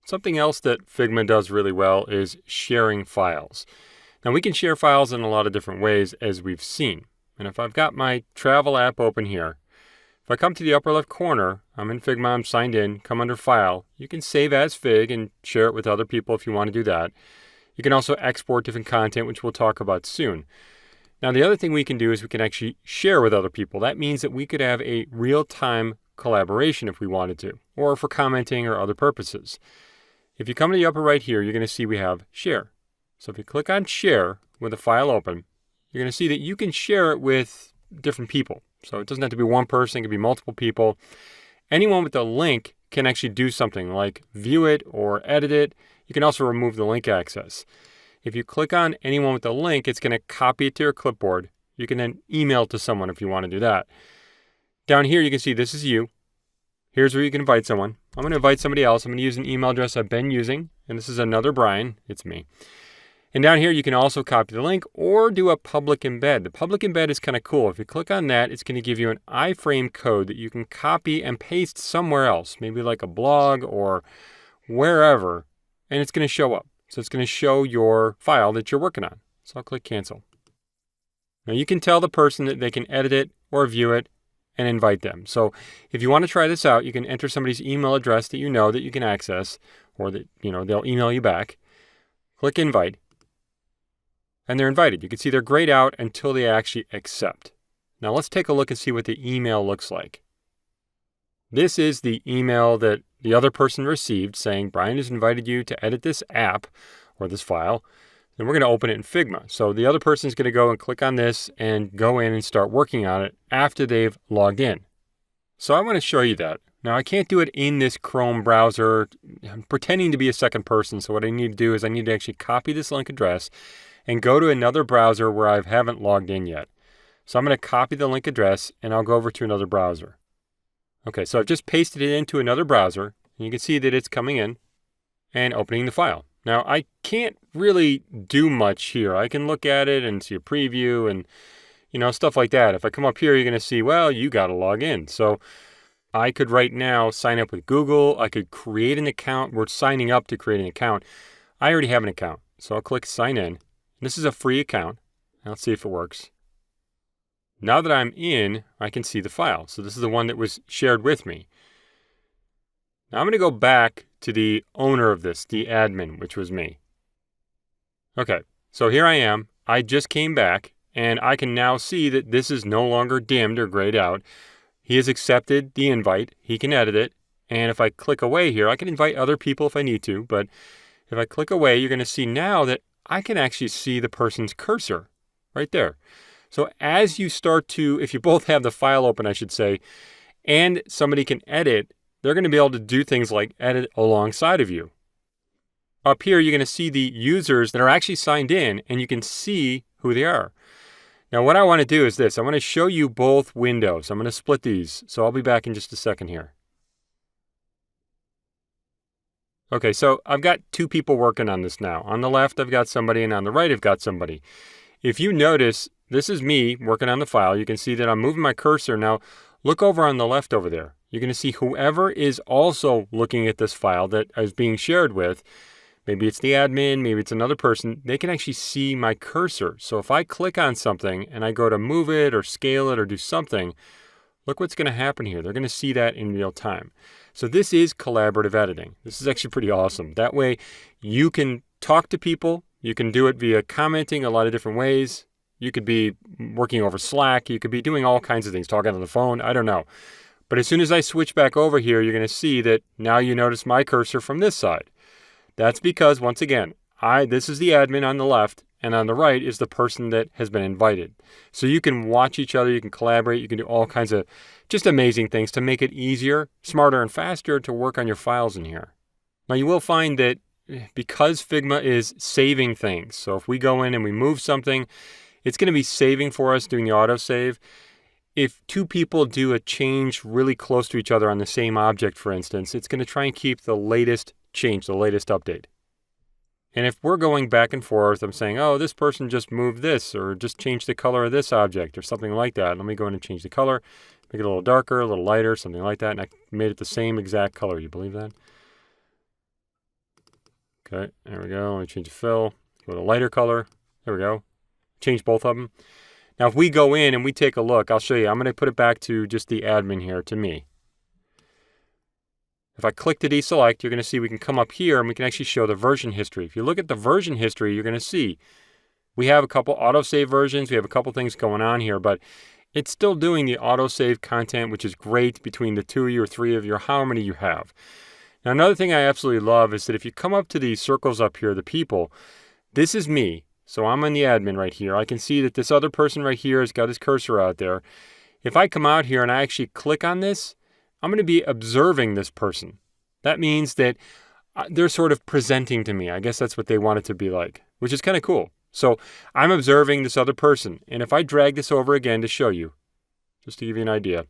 Something else that Figma does really well is sharing files. Now we can share files in a lot of different ways, as we've seen. And if I've got my travel app open here, if I come to the upper left corner, I'm in Figma, I'm signed in, come under File. You can save as Fig and share it with other people if you want to do that. You can also export different content, which we'll talk about soon. Now the other thing we can do is we can actually share with other people. That means that we could have a real-time collaboration if we wanted to, or for commenting or other purposes. If you come to the upper right here, you're going to see we have Share. So if you click on Share with a file open, you're going to see that you can share it with different people. So it doesn't have to be one person, it can be multiple people. Anyone with a link can actually do something like view it or edit it. You can also remove the link access. If you click on anyone with a link, it's going to copy it to your clipboard. You can then email it to someone if you want to do that. Down here, you can see this is you. Here's where you can invite someone. I'm going to invite somebody else. I'm going to use an email address I've been using, and this is another Brian. It's me. And down here, you can also copy the link or do a public embed. The public embed is kind of cool. If you click on that, it's going to give you an iframe code that you can copy and paste somewhere else, maybe like a blog or wherever, and it's going to show up. So it's going to show your file that you're working on. So I'll click cancel. Now you can tell the person that they can edit it or view it and invite them. So if you want to try this out, you can enter somebody's email address that you know that you can access, or that they'll email you back. Click invite. And they're invited. You can see they're grayed out until they actually accept. Now let's take a look and see what the email looks like. This is the email that the other person received saying, Brian has invited you to edit this app or this file. And we're going to open it in Figma. So the other person is going to go and click on this and go in and start working on it after they've logged in. So I want to show you that. Now I can't do it in this Chrome browser. I'm pretending to be a second person. So what I need to do is I need to actually copy this link address and go to another browser where I haven't logged in yet. So I'm going to copy the link address and I'll go over to another browser. Okay, so I've just pasted it into another browser. And you can see that it's coming in and opening the file. Now, I can't really do much here. I can look at it and see a preview and, stuff like that. If I come up here, you're going to see, well, you got to log in. So I could right now sign up with Google. I could create an account. We're signing up to create an account. I already have an account. So I'll click sign in. This is a free account. Let's see if it works. Now that I'm in, I can see the file. So this is the one that was shared with me. Now I'm going to go back to the owner of this, the admin, which was me. Okay, so here I am. I just came back, and I can now see that this is no longer dimmed or grayed out. He has accepted the invite. He can edit it. And if I click away here, I can invite other people if I need to. But if I click away, you're going to see now that I can actually see the person's cursor right there. So as you start to, if you both have the file open, I should say, and somebody can edit, they're going to be able to do things like edit alongside of you. Up here, you're going to see the users that are actually signed in, and you can see who they are. Now, what I want to do is this. I want to show you both windows. I'm going to split these, so I'll be back in just a second here. Okay, so I've got two people working on this now. On the left, I've got somebody, and on the right, I've got somebody. If you notice, this is me working on the file. You can see that I'm moving my cursor. Now, look over on the left over there. You're going to see whoever is also looking at this file that is being shared with, maybe it's the admin, maybe it's another person, they can actually see my cursor. So if I click on something and I go to move it or scale it or do something, look what's going to happen here. They're going to see that in real time. So this is collaborative editing. This is actually pretty awesome. That way you can talk to people. You can do it via commenting a lot of different ways. You could be working over Slack. You could be doing all kinds of things, talking on the phone. I don't know. But as soon as I switch back over here, you're going to see that now you notice my cursor from this side. That's because, once again, this is the admin on the left, and on the right is the person that has been invited. So you can watch each other, you can collaborate, you can do all kinds of just amazing things to make it easier, smarter, and faster to work on your files in here. Now you will find that because Figma is saving things, so if we go in and we move something, it's going to be saving for us, doing the autosave. If two people do a change really close to each other on the same object, for instance, it's going to try and keep the latest change, the latest update. And if we're going back and forth, I'm saying, oh, this person just moved this or just changed the color of this object or something like that. Let me go in and change the color, make it a little darker, a little lighter, something like that. And I made it the same exact color. You believe that? Okay, there we go. Let me change the fill. Go to lighter color. There we go. Change both of them. Now, if we go in and we take a look, I'll show you. I'm going to put it back to just the admin here, to me. If I click to deselect, you're going to see we can come up here and we can actually show the version history. If you look at the version history, you're going to see we have a couple autosave versions. We have a couple things going on here, but it's still doing the autosave content, which is great between the 2 of you or 3 of you, or how many you have. Now, another thing I absolutely love is that if you come up to these circles up here, the people, this is me. So I'm on the admin right here. I can see that this other person right here has got his cursor out there. If I come out here and I actually click on this, I'm going to be observing this person. That means that they're sort of presenting to me. I guess that's what they want it to be like, which is kind of cool. So I'm observing this other person. And if I drag this over again to show you, just to give you an idea,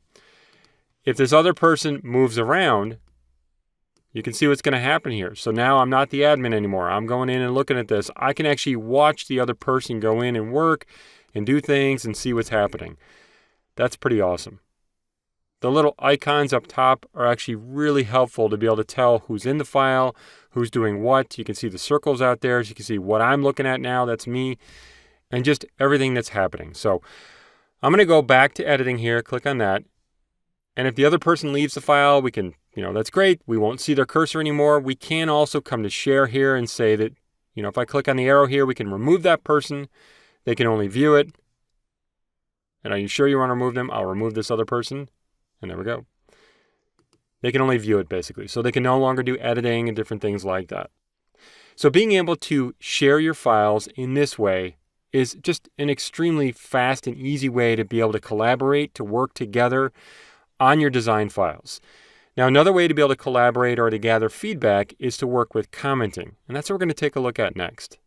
if this other person moves around, you can see what's going to happen here. So now I'm not the admin anymore. I'm going in and looking at this. I can actually watch the other person go in and work and do things and see what's happening. That's pretty awesome. The little icons up top are actually really helpful to be able to tell who's in the file, who's doing what. You can see the circles out there. So you can see what I'm looking at now. That's me. And just everything that's happening. So I'm going to go back to editing here. Click on that. And if the other person leaves the file, we can, that's great. We won't see their cursor anymore. We can also come to share here and say that, if I click on the arrow here, we can remove that person. They can only view it. And are you sure you want to remove them? I'll remove this other person. And there we go. They can only view it, basically. So they can no longer do editing and different things like that. So being able to share your files in this way is just an extremely fast and easy way to be able to collaborate, to work together on your design files. Now, another way to be able to collaborate or to gather feedback is to work with commenting. And that's what we're going to take a look at next.